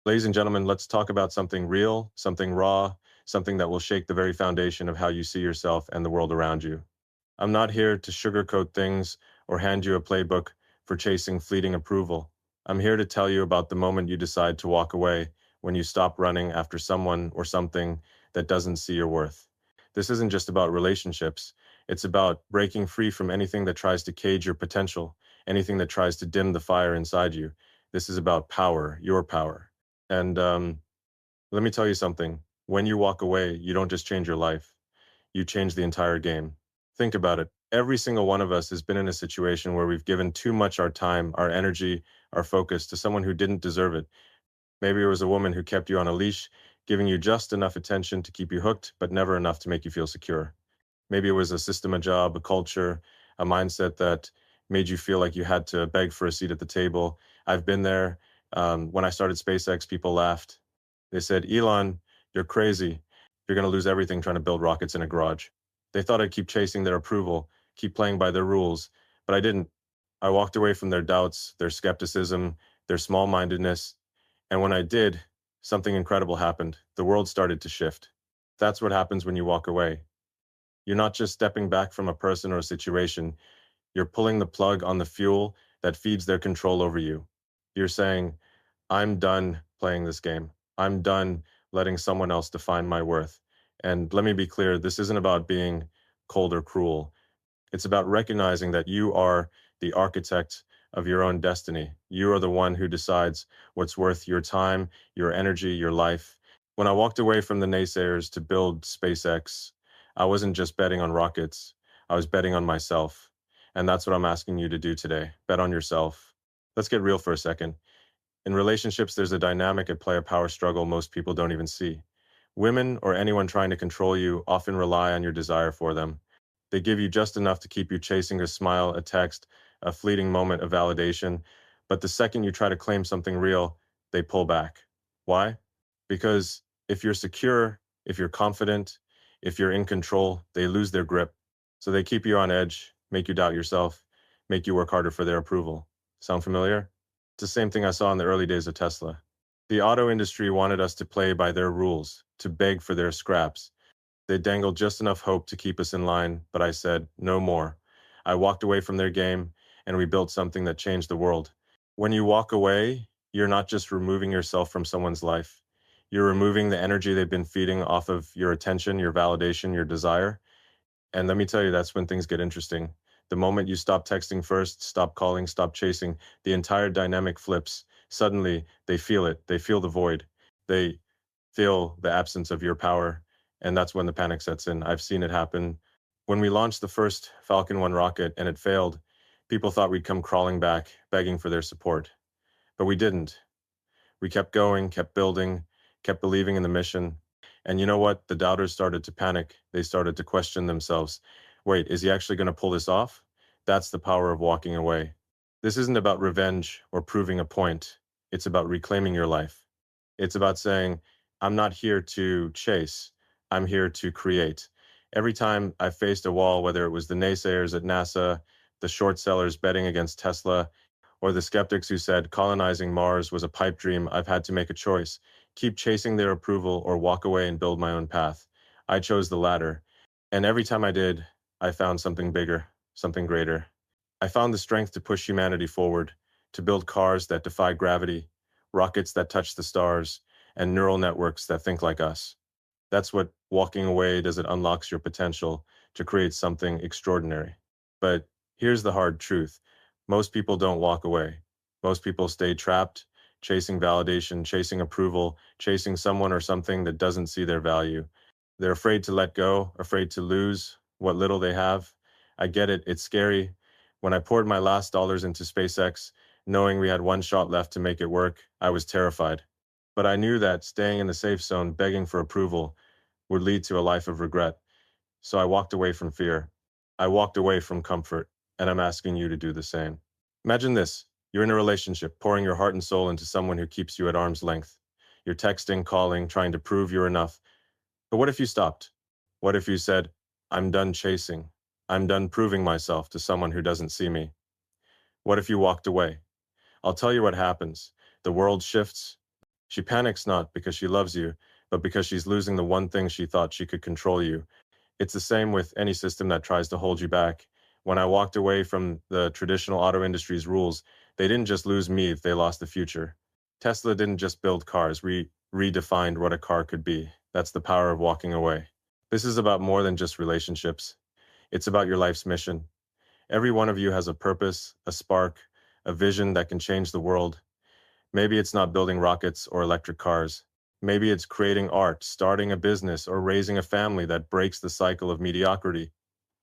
Ladies and gentlemen, let's talk about something real, something raw, something that will shake the very foundation of how you see yourself and the world around you. I'm not here to sugarcoat things or hand you a playbook for chasing fleeting approval. I'm here to tell you about the moment you decide to walk away when you stop running after someone or something that doesn't see your worth. This isn't just about relationships. It's about breaking free from anything that tries to cage your potential, anything that tries to dim the fire inside you. This is about power, your power. And let me tell you something. When you walk away, you don't just change your life, you change the entire game. Think about it. Every single one of us has been in a situation where we've given too much our time, our energy, our focus to someone who didn't deserve it. Maybe it was a woman who kept you on a leash, giving you just enough attention to keep you hooked, but never enough to make you feel secure. Maybe it was a system, a job, a culture, a mindset that made you feel like you had to beg for a seat at the table. I've been there. When I started SpaceX, people laughed. They said, Elon, you're crazy. You're going to lose everything trying to build rockets in a garage. They thought I'd keep chasing their approval, keep playing by their rules, but I didn't. I walked away from their doubts, their skepticism, their small mindedness. And when I did, something incredible happened. The world started to shift. That's what happens when you walk away. You're not just stepping back from a person or a situation, you're pulling the plug on the fuel that feeds their control over you. You're saying, I'm done playing this game. I'm done letting someone else define my worth. And let me be clear, this isn't about being cold or cruel. It's about recognizing that you are the architect of your own destiny. You are the one who decides what's worth your time, your energy, your life. When I walked away from the naysayers to build SpaceX, I wasn't just betting on rockets, I was betting on myself. And that's what I'm asking you to do today. Bet on yourself. Let's get real for a second. In relationships, there's a dynamic at play, a power struggle most people don't even see. Women or anyone trying to control you often rely on your desire for them. They give you just enough to keep you chasing a smile, a text, a fleeting moment of validation. But the second you try to claim something real, they pull back. Why? Because if you're secure, if you're confident, if you're in control, they lose their grip. So they keep you on edge, make you doubt yourself, make you work harder for their approval. Sound familiar? It's the same thing I saw in the early days of Tesla. The auto industry wanted us to play by their rules, to beg for their scraps. They dangled just enough hope to keep us in line, but I said, no more. I walked away from their game, and we built something that changed the world. When you walk away, you're not just removing yourself from someone's life. You're removing the energy they've been feeding off of your attention, your validation, your desire. And let me tell you, that's when things get interesting. The moment you stop texting first, stop calling, stop chasing, the entire dynamic flips. Suddenly, they feel it. They feel the void. They feel the absence of your power. And that's when the panic sets in. I've seen it happen. When we launched the first Falcon 1 rocket and it failed, people thought we'd come crawling back, begging for their support. But we didn't. We kept going, kept building, kept believing in the mission. And you know what? The doubters started to panic. They started to question themselves. Wait, is he actually going to pull this off? That's the power of walking away. This isn't about revenge or proving a point. It's about reclaiming your life. It's about saying, I'm not here to chase. I'm here to create. Every time I faced a wall, whether it was the naysayers at NASA, the short sellers betting against Tesla, or the skeptics who said colonizing Mars was a pipe dream, I've had to make a choice. Keep chasing their approval or walk away and build my own path. I chose the latter. And every time I did, I found something bigger, something greater. I found the strength to push humanity forward, to build cars that defy gravity, rockets that touch the stars, and neural networks that think like us. That's what walking away does. It unlocks your potential to create something extraordinary. But here's the hard truth. Most people don't walk away. Most people stay trapped, chasing validation, chasing approval, chasing someone or something that doesn't see their value. They're afraid to let go, afraid to lose what little they have. I get it. It's scary. When I poured my last dollars into SpaceX, knowing we had one shot left to make it work, I was terrified. But I knew that staying in the safe zone, begging for approval, would lead to a life of regret. So I walked away from fear. I walked away from comfort, and I'm asking you to do the same. Imagine this. You're in a relationship, pouring your heart and soul into someone who keeps you at arm's length. You're texting, calling, trying to prove you're enough. But what if you stopped? What if you said, I'm done chasing. I'm done proving myself to someone who doesn't see me. What if you walked away? I'll tell you what happens. The world shifts, She panics not because she loves you, but because she's losing the one thing she thought she could control you. It's the same with any system that tries to hold you back. When I walked away from the traditional auto industry's rules, they didn't just lose me, they lost the future. Tesla didn't just build cars, we redefined what a car could be. That's the power of walking away. This is about more than just relationships. It's about your life's mission. Every one of you has a purpose, a spark, a vision that can change the world. Maybe it's not building rockets or electric cars. Maybe it's creating art, starting a business, or raising a family that breaks the cycle of mediocrity.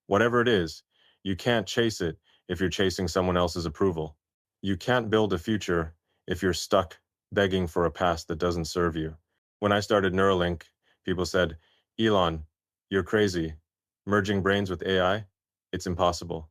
Whatever it is, you can't chase it if you're chasing someone else's approval. You can't build a future if you're stuck begging for a past that doesn't serve you. When I started Neuralink, people said, Elon, you're crazy. Merging brains with AI? It's impossible.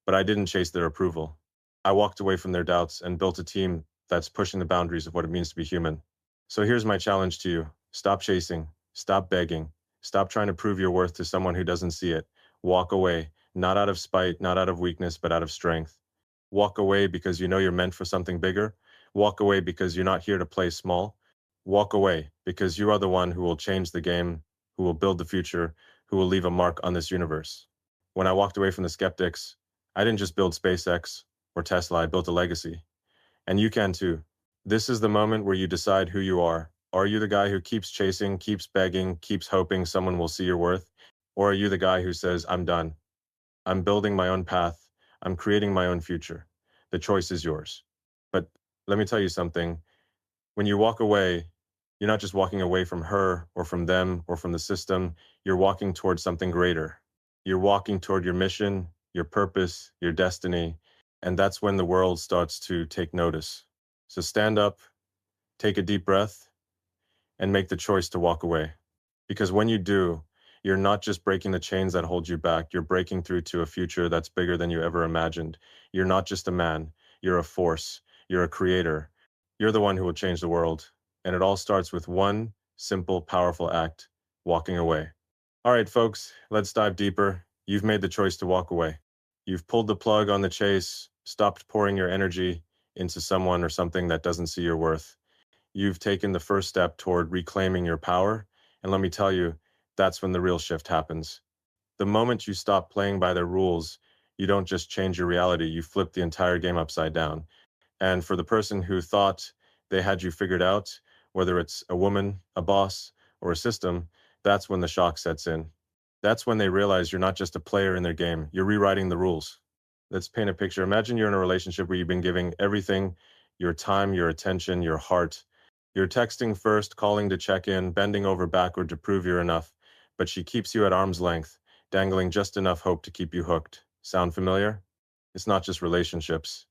But I didn't chase their approval. I walked away from their doubts and built a team that's pushing the boundaries of what it means to be human. So here's my challenge to you. Stop chasing. Stop begging. Stop trying to prove your worth to someone who doesn't see it. Walk away, not out of spite, not out of weakness, but out of strength. Walk away because you know you're meant for something bigger. Walk away because you're not here to play small. Walk away because you are the one who will change the game, who will build the future, who will leave a mark on this universe. When I walked away from the skeptics, I didn't just build SpaceX or Tesla, I built a legacy. And you can too. This is the moment where you decide who you are. Are you the guy who keeps chasing, keeps begging, keeps hoping someone will see your worth? Or are you the guy who says, I'm done. I'm building my own path. I'm creating my own future. The choice is yours. But let me tell you something. When you walk away, you're not just walking away from her or from them or from the system. You're walking towards something greater. You're walking toward your mission, your purpose, your destiny. And that's when the world starts to take notice. So stand up, take a deep breath, and make the choice to walk away. Because when you do, you're not just breaking the chains that hold you back, you're breaking through to a future that's bigger than you ever imagined. You're not just a man, you're a force, you're a creator. You're the one who will change the world. And it all starts with one simple, powerful act, walking away. All right, folks, let's dive deeper. You've made the choice to walk away. You've pulled the plug on the chase, stopped pouring your energy into someone or something that doesn't see your worth. You've taken the first step toward reclaiming your power. And let me tell you, that's when the real shift happens. The moment you stop playing by their rules, you don't just change your reality, you flip the entire game upside down. And for the person who thought they had you figured out, whether it's a woman, a boss, or a system, that's when the shock sets in. That's when they realize you're not just a player in their game, you're rewriting the rules. Let's paint a picture. Imagine you're in a relationship where you've been giving everything, your time, your attention, your heart. You're texting first, calling to check in, bending over backward to prove you're enough, but she keeps you at arm's length, dangling just enough hope to keep you hooked. Sound familiar? It's not just relationships.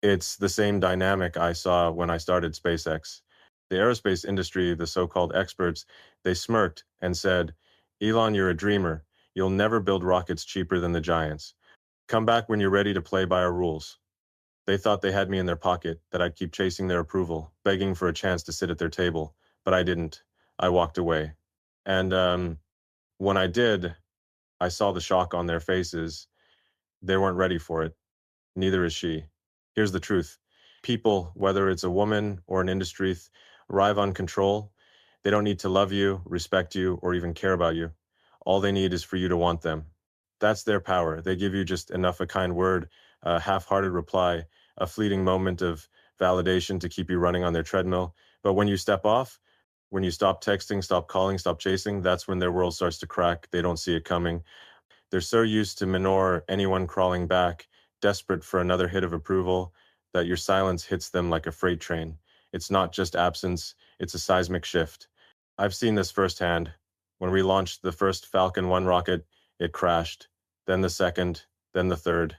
It's the same dynamic I saw when I started SpaceX. The aerospace industry, the so-called experts, they smirked and said, Elon, you're a dreamer. You'll never build rockets cheaper than the giants. Come back when you're ready to play by our rules. They thought they had me in their pocket, that I'd keep chasing their approval, begging for a chance to sit at their table, but I didn't. I walked away. And when I did, I saw the shock on their faces. They weren't ready for it. Neither is she. Here's the truth. People, whether it's a woman or an industry, arrive on control. They don't need to love you, respect you, or even care about you. All they need is for you to want them. That's their power. They give you just enough a kind word, a half-hearted reply, a fleeting moment of validation to keep you running on their treadmill. But when you step off, when you stop texting, stop calling, stop chasing, that's when their world starts to crack. They don't see it coming. They're so used to Minor, anyone crawling back, desperate for another hit of approval, that your silence hits them like a freight train. It's not just absence, it's a seismic shift. I've seen this firsthand. When we launched the first Falcon 1 rocket, it crashed, then the second, then the third.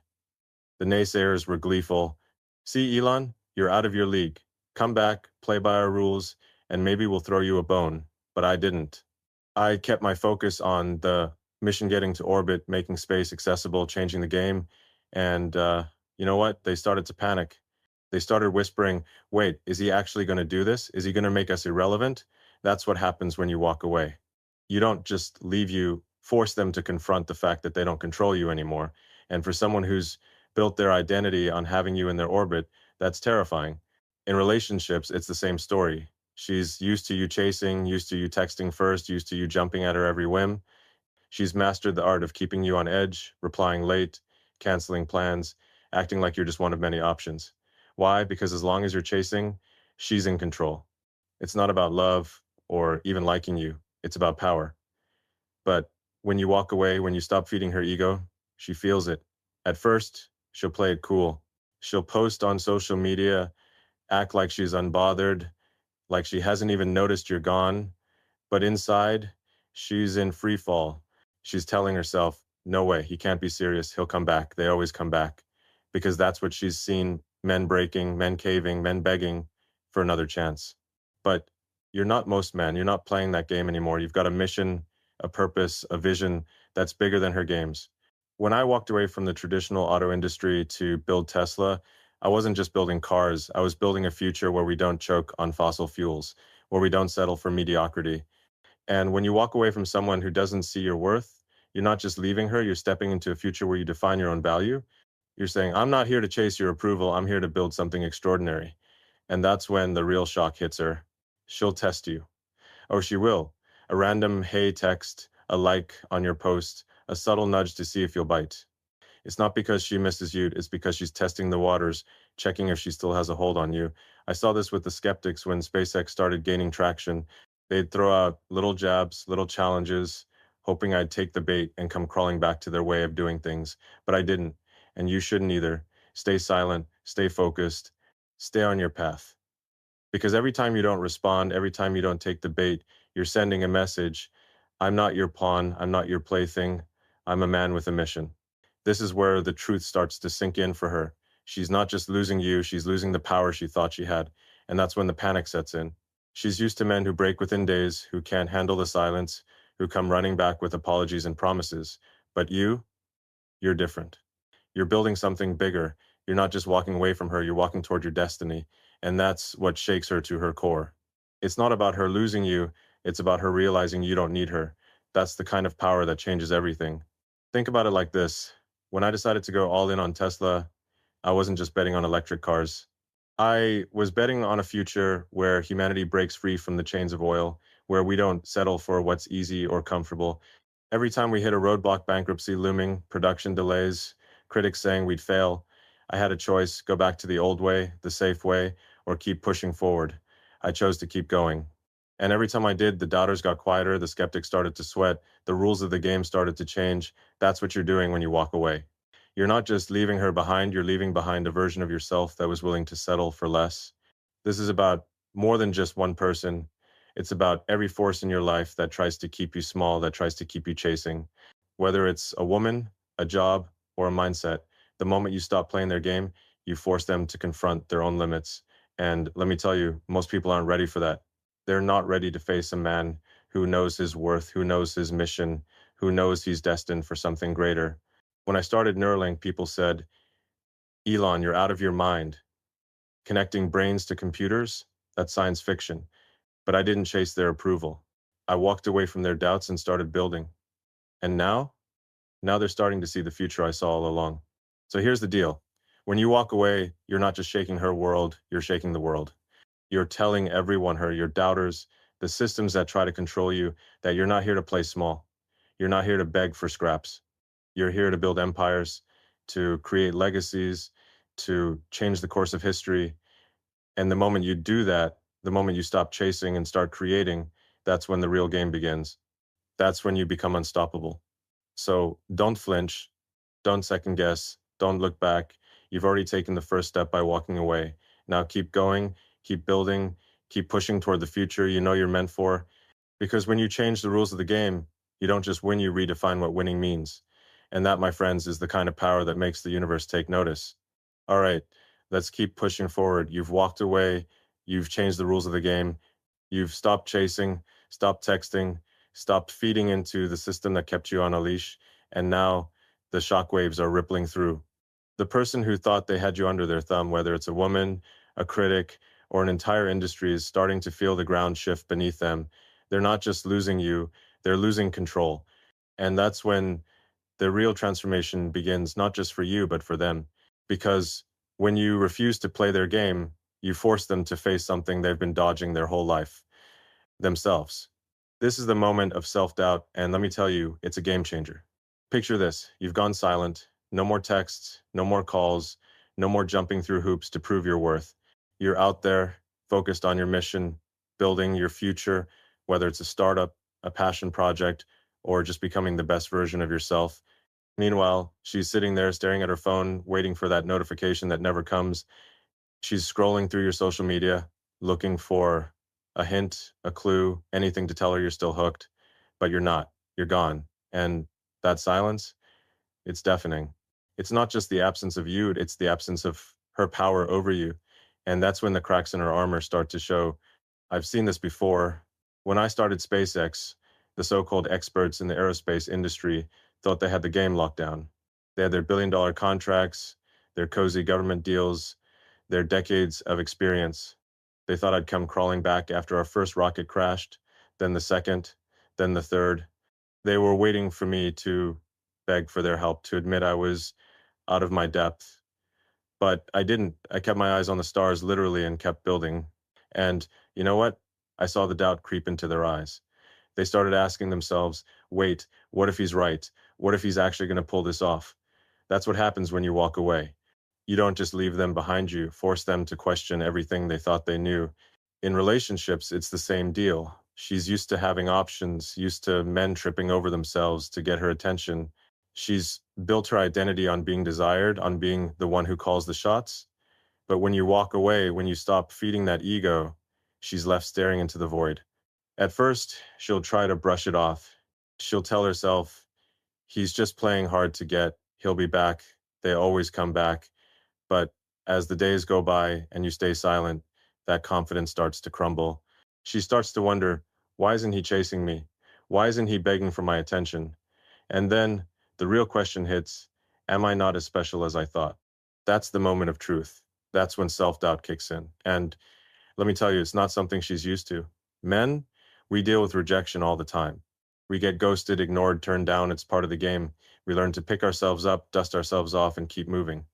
The naysayers were gleeful. See, Elon, you're out of your league. Come back, play by our rules, and maybe we'll throw you a bone. But I didn't. I kept my focus on the mission getting to orbit, making space accessible, changing the game. And you know what? They started to panic. They started whispering, wait, is he actually going to do this? Is he going to make us irrelevant? That's what happens when you walk away. You don't just force them to confront the fact that they don't control you anymore. And for someone who's built their identity on having you in their orbit, that's terrifying. In relationships, it's the same story. She's used to you chasing, used to you texting first, used to you jumping at her every whim. She's mastered the art of keeping you on edge, replying late, canceling plans, acting like you're just one of many options. Why? Because as long as you're chasing, she's in control. It's not about love or even liking you, it's about power. But when you walk away, when you stop feeding her ego, she feels it. At first, she'll play it cool. She'll post on social media, act like she's unbothered, like she hasn't even noticed you're gone. But inside, she's in free fall. She's telling herself, no way, he can't be serious. He'll come back. They always come back. Because that's what she's seen men breaking, men caving, men begging for another chance. But you're not most men. You're not playing that game anymore. You've got a mission, a purpose, a vision that's bigger than her games. When I walked away from the traditional auto industry to build Tesla, I wasn't just building cars. I was building a future where we don't choke on fossil fuels, where we don't settle for mediocrity. And when you walk away from someone who doesn't see your worth, you're not just leaving her, you're stepping into a future where you define your own value. You're saying, I'm not here to chase your approval, I'm here to build something extraordinary. And that's when the real shock hits her. She'll test you. Oh, she will. A random hey text, a like on your post, a subtle nudge to see if you'll bite. It's not because she misses you, it's because she's testing the waters, checking if she still has a hold on you. I saw this with the skeptics when SpaceX started gaining traction. They'd throw out little jabs, little challenges, hoping I'd take the bait and come crawling back to their way of doing things. But I didn't, and you shouldn't either. Stay silent, stay focused, stay on your path. Because every time you don't respond, every time you don't take the bait, you're sending a message. I'm not your pawn, I'm not your plaything, I'm a man with a mission. This is where the truth starts to sink in for her. She's not just losing you, she's losing the power she thought she had. And that's when the panic sets in. She's used to men who break within days, who can't handle the silence, who come running back with apologies and promises. But you're different. You're building something bigger. You're not just walking away from her, you're walking toward your destiny. And that's what shakes her to her core. It's not about her losing you, it's about her realizing you don't need her. That's the kind of power that changes everything. Think about it like this. When I decided to go all in on Tesla, I wasn't just betting on electric cars. I was betting on a future where humanity breaks free from the chains of oil, where we don't settle for what's easy or comfortable. Every time we hit a roadblock, bankruptcy looming, production delays, critics saying we'd fail, I had a choice: go back to the old way, the safe way, or keep pushing forward. I chose to keep going. And every time I did, the doubters got quieter, the skeptics started to sweat, the rules of the game started to change. That's what you're doing when you walk away. You're not just leaving her behind, you're leaving behind a version of yourself that was willing to settle for less. This is about more than just one person. It's about every force in your life that tries to keep you small, that tries to keep you chasing. Whether it's a woman, a job, or a mindset, the moment you stop playing their game, you force them to confront their own limits. And let me tell you, most people aren't ready for that. They're not ready to face a man who knows his worth, who knows his mission, who knows he's destined for something greater. When I started Neuralink, people said, Elon, you're out of your mind. Connecting brains to computers, that's science fiction. But I didn't chase their approval. I walked away from their doubts and started building. And now they're starting to see the future I saw all along. So here's the deal. When you walk away, you're not just shaking her world, you're shaking the world. You're telling everyone, your doubters, the systems that try to control you, that you're not here to play small. You're not here to beg for scraps. You're here to build empires, to create legacies, to change the course of history. And the moment you do that, the moment you stop chasing and start creating, that's when the real game begins. That's when you become unstoppable. So don't flinch, don't second guess, don't look back. You've already taken the first step by walking away. Now keep going, keep building, keep pushing toward the future you know you're meant for. Because when you change the rules of the game, you don't just win, you redefine what winning means. And that, my friends, is the kind of power that makes the universe take notice. All right, let's keep pushing forward. You've walked away, you've changed the rules of the game, you've stopped chasing, stopped texting, stopped feeding into the system that kept you on a leash, and now the shockwaves are rippling through. The person who thought they had you under their thumb, whether it's a woman, a critic, or an entire industry, is starting to feel the ground shift beneath them. They're not just losing you, they're losing control. And that's when the real transformation begins, not just for you, but for them. Because when you refuse to play their game, You force them to face something they've been dodging their whole life themselves. This is the moment of self-doubt, and let me tell you, it's a game changer. Picture this. You've gone silent. No more texts, no more calls, no more jumping through hoops to prove your worth. You're out there, focused on your mission, building your future, whether it's a startup, a passion project, or just becoming the best version of yourself. Meanwhile, she's sitting there staring at her phone, waiting for that notification that never comes. She's scrolling through your social media, looking for a hint, a clue, anything to tell her you're still hooked, but you're not. You're gone. And that silence, it's deafening. It's not just the absence of you, it's the absence of her power over you. And that's when the cracks in her armor start to show. I've seen this before. When I started SpaceX, the so-called experts in the aerospace industry thought they had the game locked down. They had their billion-dollar contracts, their cozy government deals, their decades of experience. They thought I'd come crawling back after our first rocket crashed, then the second, then the third. They were waiting for me to beg for their help, to admit I was out of my depth. But I didn't. I kept my eyes on the stars literally and kept building. And you know what? I saw the doubt creep into their eyes. They started asking themselves, wait, what if he's right? What if he's actually going to pull this off? That's what happens when you walk away. You don't just leave them behind you, force them to question everything they thought they knew. In relationships, it's the same deal. She's used to having options, used to men tripping over themselves to get her attention. She's built her identity on being desired, on being the one who calls the shots. But when you walk away, when you stop feeding that ego, she's left staring into the void. At first, she'll try to brush it off. She'll tell herself, he's just playing hard to get. He'll be back. They always come back. But as the days go by and you stay silent, that confidence starts to crumble. She starts to wonder, why isn't he chasing me? Why isn't he begging for my attention? And then the real question hits, am I not as special as I thought? That's the moment of truth. That's when self-doubt kicks in. And let me tell you, it's not something she's used to. Men, we deal with rejection all the time. We get ghosted, ignored, turned down. It's part of the game. We learn to pick ourselves up, dust ourselves off, and keep moving.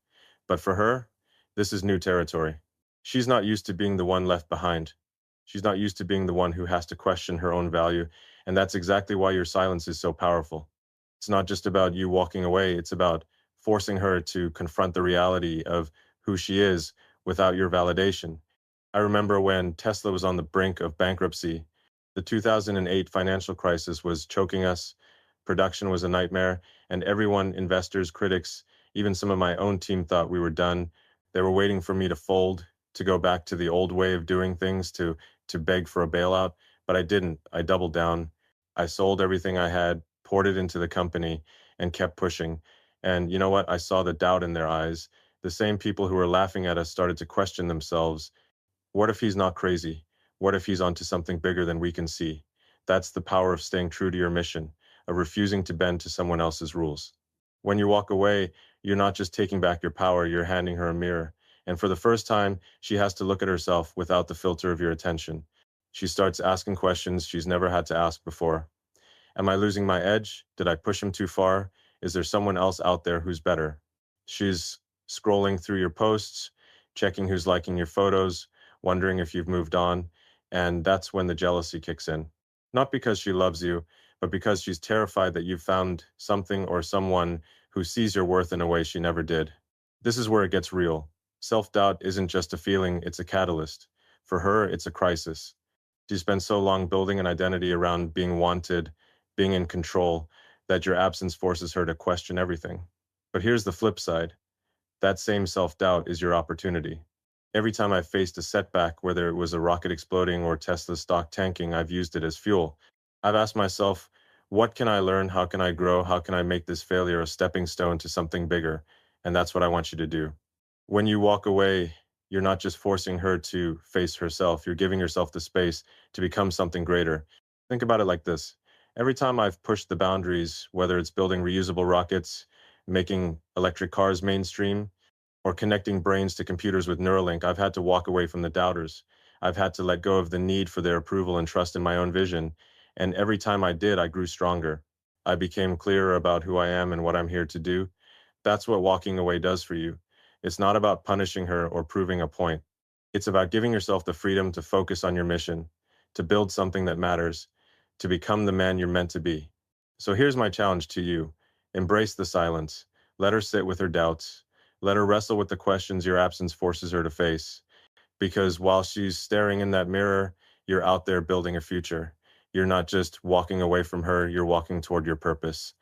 But for her, this is new territory. She's not used to being the one left behind. She's not used to being the one who has to question her own value. And that's exactly why your silence is so powerful. It's not just about you walking away, it's about forcing her to confront the reality of who she is without your validation. I remember when Tesla was on the brink of bankruptcy, the 2008 financial crisis was choking us, production was a nightmare, and everyone, investors, critics, even some of my own team thought we were done. They were waiting for me to fold, to go back to the old way of doing things, to beg for a bailout, but I didn't. I doubled down. I sold everything I had, poured it into the company, and kept pushing. And you know what? I saw the doubt in their eyes. The same people who were laughing at us started to question themselves. What if he's not crazy? What if he's onto something bigger than we can see? That's the power of staying true to your mission, of refusing to bend to someone else's rules. When you walk away, you're not just taking back your power, you're handing her a mirror. And for the first time, she has to look at herself without the filter of your attention. She starts asking questions she's never had to ask before. Am I losing my edge? Did I push him too far? Is there someone else out there who's better? She's scrolling through your posts, checking who's liking your photos, wondering if you've moved on. And that's when the jealousy kicks in. Not because she loves you, but because she's terrified that you've found something or someone who sees your worth in a way she never did. This is where it gets real. Self-doubt isn't just a feeling, it's a catalyst. For her, it's a crisis. She spent so long building an identity around being wanted, being in control, that your absence forces her to question everything. But here's the flip side. That same self-doubt is your opportunity. Every time I've faced a setback, whether it was a rocket exploding or Tesla stock tanking, I've used it as fuel. I've asked myself, what can I learn? How can I grow? How can I make this failure a stepping stone to something bigger? And that's what I want you to do. When you walk away, you're not just forcing her to face herself, you're giving yourself the space to become something greater. Think about it like this. Every time I've pushed the boundaries, whether it's building reusable rockets, making electric cars mainstream, or connecting brains to computers with Neuralink, I've had to walk away from the doubters. I've had to let go of the need for their approval and trust in my own vision. And every time I did, I grew stronger. I became clearer about who I am and what I'm here to do. That's what walking away does for you. It's not about punishing her or proving a point. It's about giving yourself the freedom to focus on your mission, to build something that matters, to become the man you're meant to be. So here's my challenge to you. Embrace the silence. Let her sit with her doubts. Let her wrestle with the questions your absence forces her to face. Because while she's staring in that mirror, you're out there building a future. You're not just walking away from her, you're walking toward your purpose.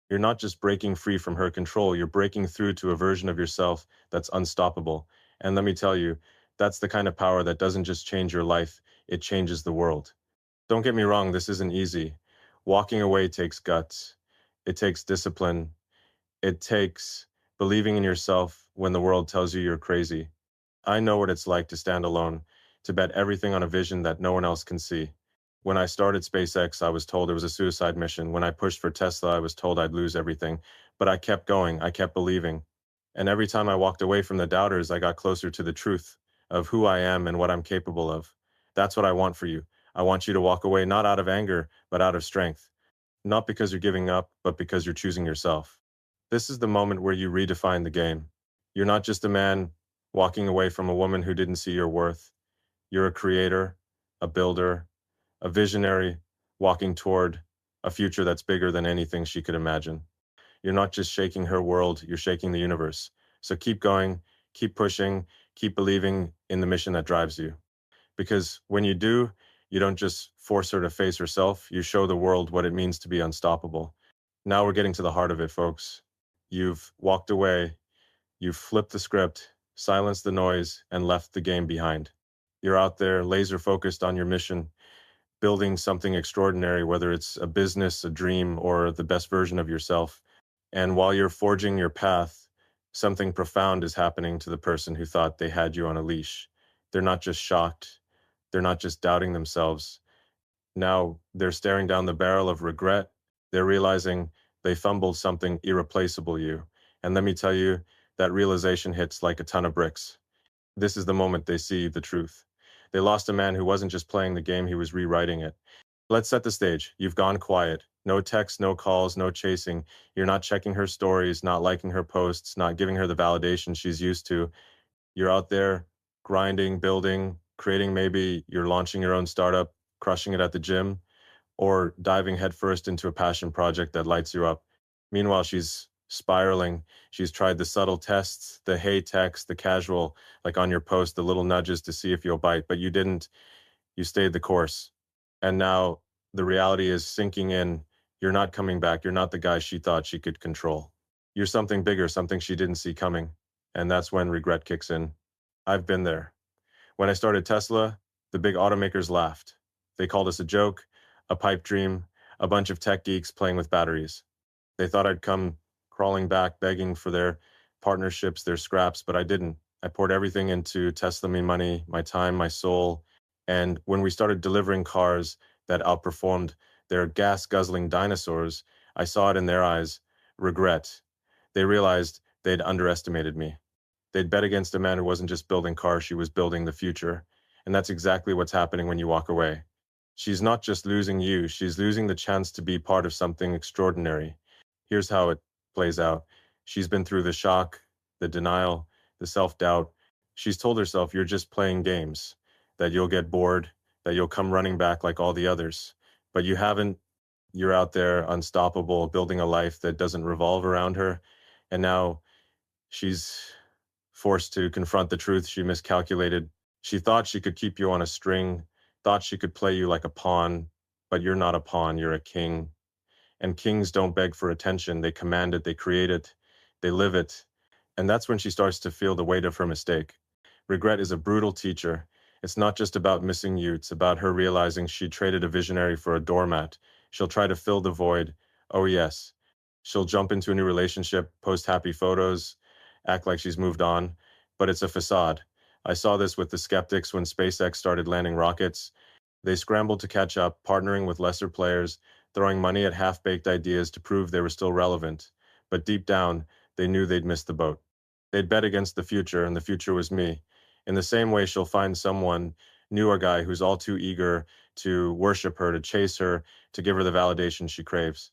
You're not just breaking free from her control, you're breaking through to a version of yourself that's unstoppable. And let me tell you, that's the kind of power that doesn't just change your life, it changes the world. Don't get me wrong, this isn't easy. Walking away takes guts, it takes discipline, it takes believing in yourself when the world tells you you're crazy. I know what it's like to stand alone, to bet everything on a vision that no one else can see. When I started SpaceX, I was told it was a suicide mission. When I pushed for Tesla, I was told I'd lose everything. But I kept going, I kept believing. And every time I walked away from the doubters, I got closer to the truth of who I am and what I'm capable of. That's what I want for you. I want you to walk away not out of anger, but out of strength. Not because you're giving up, but because you're choosing yourself. This is the moment where you redefine the game. You're not just a man walking away from a woman who didn't see your worth. You're a creator, a builder, a visionary walking toward a future that's bigger than anything she could imagine. You're not just shaking her world, you're shaking the universe. So keep going, keep pushing, keep believing in the mission that drives you. Because when you do, you don't just force her to face herself, you show the world what it means to be unstoppable. Now we're getting to the heart of it, folks. You've walked away, you've flipped the script, silenced the noise, and left the game behind. You're out there laser focused on your mission, building something extraordinary, whether it's a business, a dream, or the best version of yourself. And while you're forging your path, something profound is happening to the person who thought they had you on a leash. They're not just shocked, they're not just doubting themselves. Now they're staring down the barrel of regret. They're realizing they fumbled something irreplaceable, you. And let me tell you, that realization hits like a ton of bricks. This is the moment they see the truth. They lost a man who wasn't just playing the game, he was rewriting it. Let's set the stage. You've gone quiet. No texts, no calls, no chasing. You're not checking her stories, not liking her posts, not giving her the validation she's used to. You're out there grinding, building, creating. Maybe you're launching your own startup, crushing it at the gym, or diving headfirst into a passion project that lights you up. Meanwhile, she's spiraling. She's tried the subtle tests, the hey text, the casual, like on your post, the little nudges to see if you'll bite, but you didn't. You stayed the course. And now the reality is sinking in. You're not coming back. You're not the guy she thought she could control. You're something bigger, something she didn't see coming. And that's when regret kicks in. I've been there. When I started Tesla, the big automakers laughed. They called us a joke, a pipe dream, a bunch of tech geeks playing with batteries. They thought I'd come crawling back, begging for their partnerships, their scraps, but I didn't. I poured everything into Tesla Me money, my time, my soul. And when we started delivering cars that outperformed their gas guzzling dinosaurs, I saw it in their eyes regret. They realized they'd underestimated me. They'd bet against a man who wasn't just building cars, she was building the future. And that's exactly what's happening when you walk away. She's not just losing you, she's losing the chance to be part of something extraordinary. Here's how it plays out. She's been through the shock, the denial, the self-doubt. She's told herself, you're just playing games, that you'll get bored, that you'll come running back like all the others. But you haven't. You're out there unstoppable, building a life that doesn't revolve around her. And now she's forced to confront the truth. She miscalculated. She thought she could keep you on a string, thought she could play you like a pawn, but you're not a pawn, you're a king. And kings don't beg for attention. They command it, they create it, they live it. And that's when she starts to feel the weight of her mistake. Regret is a brutal teacher. It's not just about missing you, it's about her realizing she traded a visionary for a doormat. She'll try to fill the void. Oh, yes. She'll jump into a new relationship, post happy photos, act like she's moved on, but it's a facade. I saw this with the skeptics when SpaceX started landing rockets. They scrambled to catch up, partnering with lesser players, throwing money at half-baked ideas to prove they were still relevant. But deep down, they knew they'd missed the boat. They'd bet against the future, and the future was me. In the same way, she'll find someone, newer guy, who's all too eager to worship her, to chase her, to give her the validation she craves.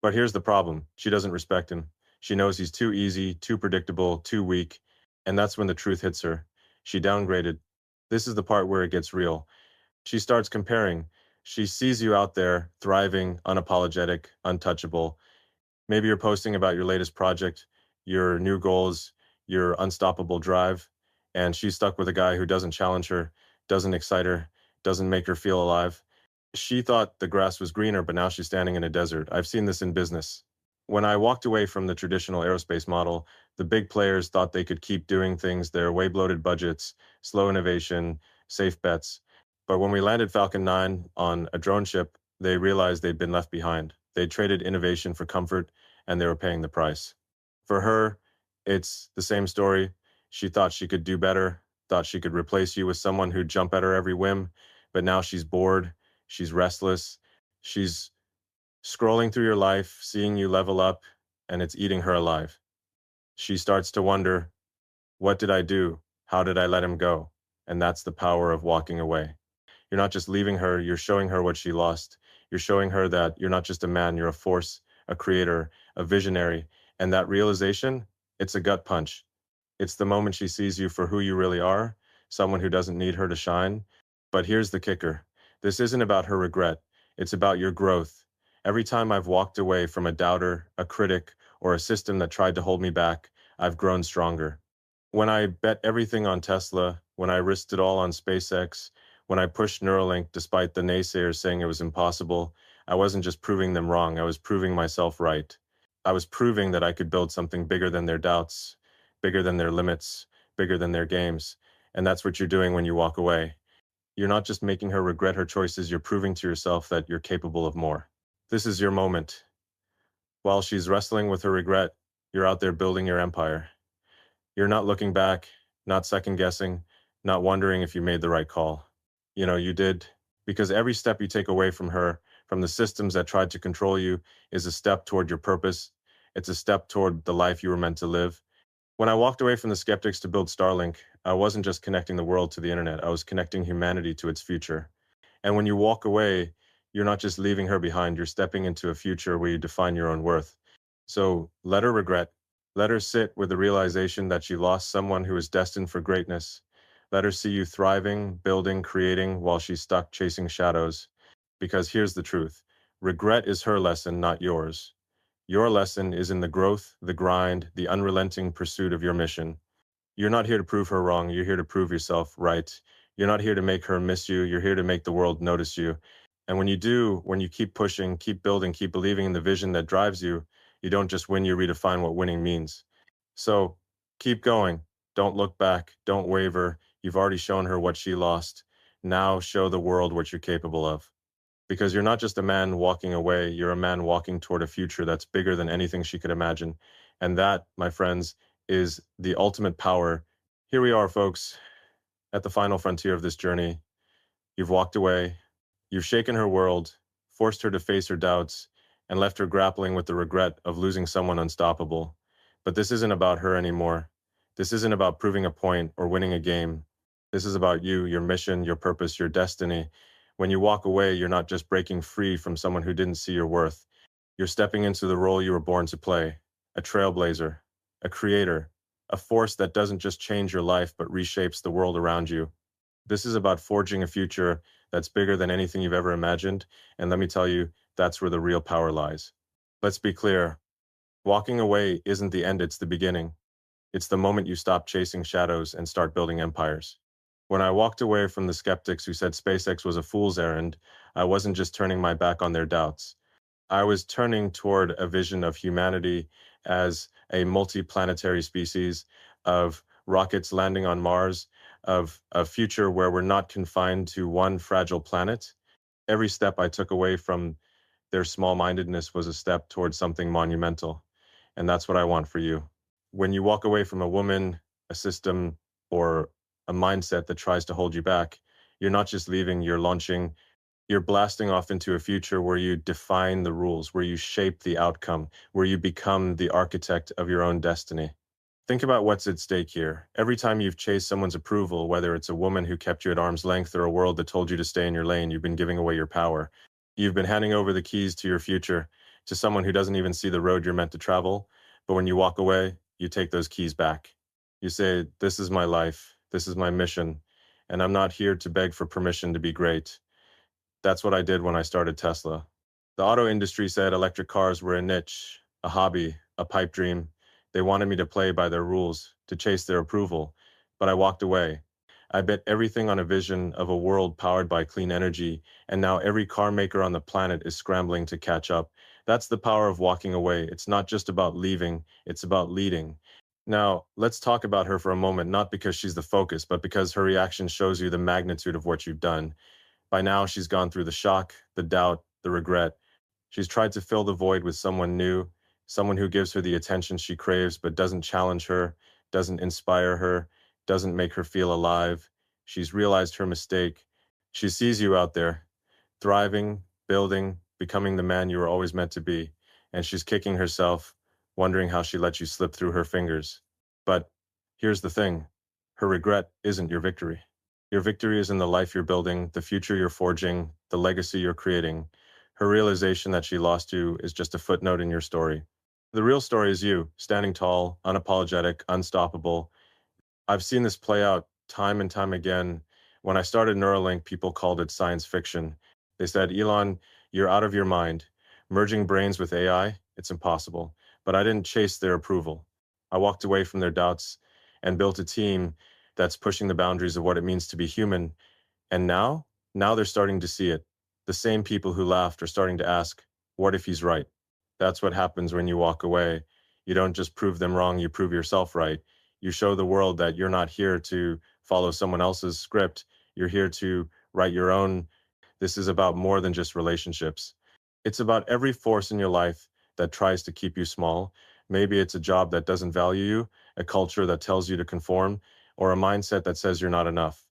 But here's the problem. She doesn't respect him. She knows he's too easy, too predictable, too weak. And that's when the truth hits her. She downgraded. This is the part where it gets real. She starts comparing. She sees you out there, thriving, unapologetic, untouchable. Maybe you're posting about your latest project, your new goals, your unstoppable drive, and she's stuck with a guy who doesn't challenge her, doesn't excite her, doesn't make her feel alive. She thought the grass was greener, but now she's standing in a desert. I've seen this in business. When I walked away from the traditional aerospace model, the big players thought they could keep doing things, their way bloated budgets, slow innovation, safe bets. But when we landed Falcon 9 on a drone ship, they realized they'd been left behind. They traded innovation for comfort, and they were paying the price. For her, it's the same story. She thought she could do better, thought she could replace you with someone who'd jump at her every whim, but now she's bored, she's restless, she's scrolling through your life, seeing you level up, and it's eating her alive. She starts to wonder, what did I do? How did I let him go? And that's the power of walking away. You're not just leaving her, you're showing her what she lost. You're showing her that you're not just a man, you're a force, a creator, a visionary. And that realization, it's a gut punch. It's the moment she sees you for who you really are, someone who doesn't need her to shine. But here's the kicker. This isn't about her regret. It's about your growth. Every time I've walked away from a doubter, a critic, or a system that tried to hold me back, I've grown stronger. When I bet everything on Tesla, when I risked it all on SpaceX, when I pushed Neuralink despite the naysayers saying it was impossible, I wasn't just proving them wrong, I was proving myself right. I was proving that I could build something bigger than their doubts, bigger than their limits, bigger than their games. And that's what you're doing when you walk away. You're not just making her regret her choices, you're proving to yourself that you're capable of more. This is your moment. While she's wrestling with her regret, you're out there building your empire. You're not looking back, not second guessing, not wondering if you made the right call. You did, because every step you take away from her, from the systems that tried to control you, is a step toward your purpose. It's a step toward the life you were meant to live. When I walked away from the skeptics to build Starlink, I wasn't just connecting the world to the internet, I was connecting humanity to its future. And when you walk away, you're not just leaving her behind, you're stepping into a future where you define your own worth. So let her regret. Let her sit with the realization that she lost someone who is destined for greatness. Let her see you thriving, building, creating while she's stuck chasing shadows. Because here's the truth. Regret is her lesson, not yours. Your lesson is in the growth, the grind, the unrelenting pursuit of your mission. You're not here to prove her wrong. You're here to prove yourself right. You're not here to make her miss you. You're here to make the world notice you. And when you do, when you keep pushing, keep building, keep believing in the vision that drives you, you don't just win, you redefine what winning means. So keep going. Don't look back. Don't waver. You've already shown her what she lost. Now show the world what you're capable of. Because you're not just a man walking away, you're a man walking toward a future that's bigger than anything she could imagine. And that, my friends, is the ultimate power. Here we are, folks, at the final frontier of this journey. You've walked away, you've shaken her world, forced her to face her doubts, and left her grappling with the regret of losing someone unstoppable. But this isn't about her anymore. This isn't about proving a point or winning a game. This is about you, your mission, your purpose, your destiny. When you walk away, you're not just breaking free from someone who didn't see your worth. You're stepping into the role you were born to play, a trailblazer, a creator, a force that doesn't just change your life but reshapes the world around you. This is about forging a future that's bigger than anything you've ever imagined, and let me tell you, that's where the real power lies. Let's be clear. Walking away isn't the end, it's the beginning. It's the moment you stop chasing shadows and start building empires. When I walked away from the skeptics who said SpaceX was a fool's errand, I wasn't just turning my back on their doubts. I was turning toward a vision of humanity as a multi-planetary species, of rockets landing on Mars, of a future where we're not confined to one fragile planet. Every step I took away from their small-mindedness was a step towards something monumental. And that's what I want for you. When you walk away from a woman, a system, or a mindset that tries to hold you back, you're not just leaving, you're launching, you're blasting off into a future where you define the rules, where you shape the outcome, where you become the architect of your own destiny. Think about what's at stake here. Every time you've chased someone's approval, whether it's a woman who kept you at arm's length or a world that told you to stay in your lane, you've been giving away your power. You've been handing over the keys to your future to someone who doesn't even see the road you're meant to travel. But when you walk away, you take those keys back. You say, this is my life. This is my mission. and I'm not here to beg for permission to be great. That's what I did when I started Tesla. The auto industry said electric cars were a niche, a hobby, a pipe dream. They wanted me to play by their rules, to chase their approval, but I walked away. I bet everything on a vision of a world powered by clean energy, and now every car maker on the planet is scrambling to catch up. That's the power of walking away. It's not just about leaving, it's about leading. Now, let's talk about her for a moment, not because she's the focus, but because her reaction shows you the magnitude of what you've done. By now, she's gone through the shock, the doubt, the regret. She's tried to fill the void with someone new, someone who gives her the attention she craves but doesn't challenge her, doesn't inspire her, doesn't make her feel alive. She's realized her mistake. She sees you out there, thriving, building, becoming the man you were always meant to be, and she's kicking herself, wondering how she let you slip through her fingers. But here's the thing, her regret isn't your victory. Your victory is in the life you're building, the future you're forging, the legacy you're creating. Her realization that she lost you is just a footnote in your story. The real story is you, standing tall, unapologetic, unstoppable. I've seen this play out time and time again. When I started Neuralink, people called it science fiction. They said, Elon, you're out of your mind. Merging brains with AI, it's impossible. But I didn't chase their approval. I walked away from their doubts and built a team that's pushing the boundaries of what it means to be human. And now they're starting to see it. The same people who laughed are starting to ask, what if he's right? That's what happens when you walk away. You don't just prove them wrong, you prove yourself right. You show the world that you're not here to follow someone else's script. You're here to write your own. This is about more than just relationships. It's about every force in your life that tries to keep you small. Maybe it's a job that doesn't value you, a culture that tells you to conform, or a mindset that says you're not enough.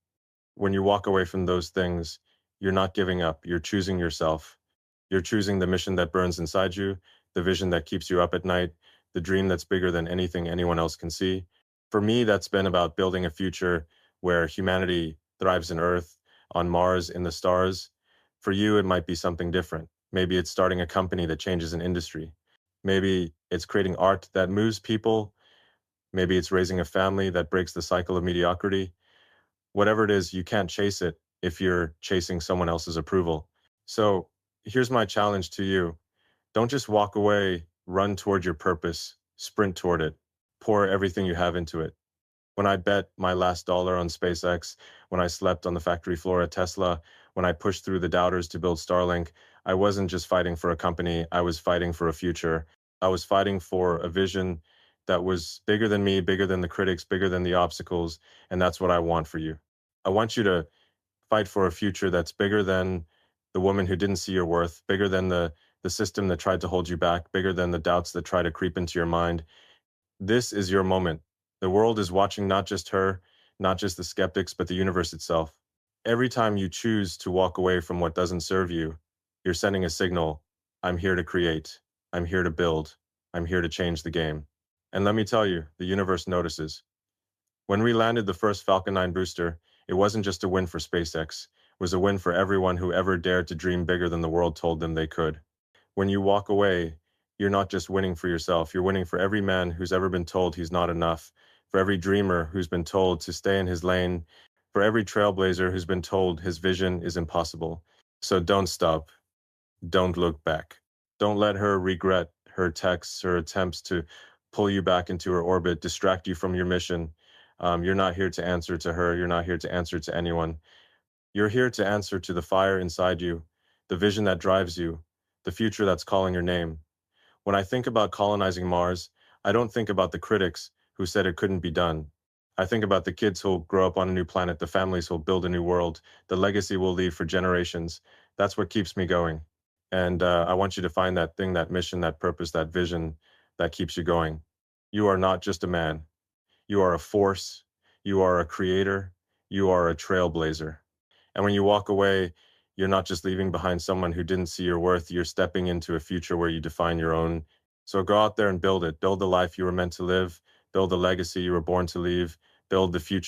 When you walk away from those things, you're not giving up. You're choosing yourself. You're choosing the mission that burns inside you, the vision that keeps you up at night, the dream that's bigger than anything anyone else can see. For me, that's been about building a future where humanity thrives in Earth, on Mars, in the stars. For you, it might be something different. Maybe it's starting a company that changes an industry. Maybe it's creating art that moves people. Maybe it's raising a family that breaks the cycle of mediocrity. Whatever it is, you can't chase it if you're chasing someone else's approval. So here's my challenge to you. Don't just walk away, run toward your purpose, sprint toward it, pour everything you have into it. When I bet my last dollar on SpaceX, when I slept on the factory floor at Tesla, when I pushed through the doubters to build Starlink, I wasn't just fighting for a company, I was fighting for a future. I was fighting for a vision that was bigger than me, bigger than the critics, bigger than the obstacles, and that's what I want for you. I want you to fight for a future that's bigger than the woman who didn't see your worth, bigger than the system that tried to hold you back, bigger than the doubts that try to creep into your mind. This is your moment. The world is watching not just her, not just the skeptics, but the universe itself. Every time you choose to walk away from what doesn't serve you, you're sending a signal. I'm here to create. I'm here to build. I'm here to change the game. And let me tell you, the universe notices. When we landed the first Falcon 9 booster, it wasn't just a win for SpaceX. It was a win for everyone who ever dared to dream bigger than the world told them they could. When you walk away, you're not just winning for yourself, you're winning for every man who's ever been told he's not enough, for every dreamer who's been told to stay in his lane, for every trailblazer who's been told his vision is impossible. So don't stop. Don't look back. Don't let her regret her texts, her attempts to pull you back into her orbit, distract you from your mission. You're not here to answer to her. You're not here to answer to anyone. You're here to answer to the fire inside you, the vision that drives you, the future that's calling your name. When I think about colonizing Mars, I don't think about the critics who said it couldn't be done. I think about the kids who'll grow up on a new planet, the families who'll build a new world, the legacy we'll leave for generations. That's what keeps me going. And I want you to find that thing, that mission, that purpose, that vision that keeps you going. You are not just a man. You are a force. You are a creator. You are a trailblazer. And when you walk away, you're not just leaving behind someone who didn't see your worth. You're stepping into a future where you define your own. So go out there and build it. Build the life you were meant to live. Build the legacy you were born to leave. Build the future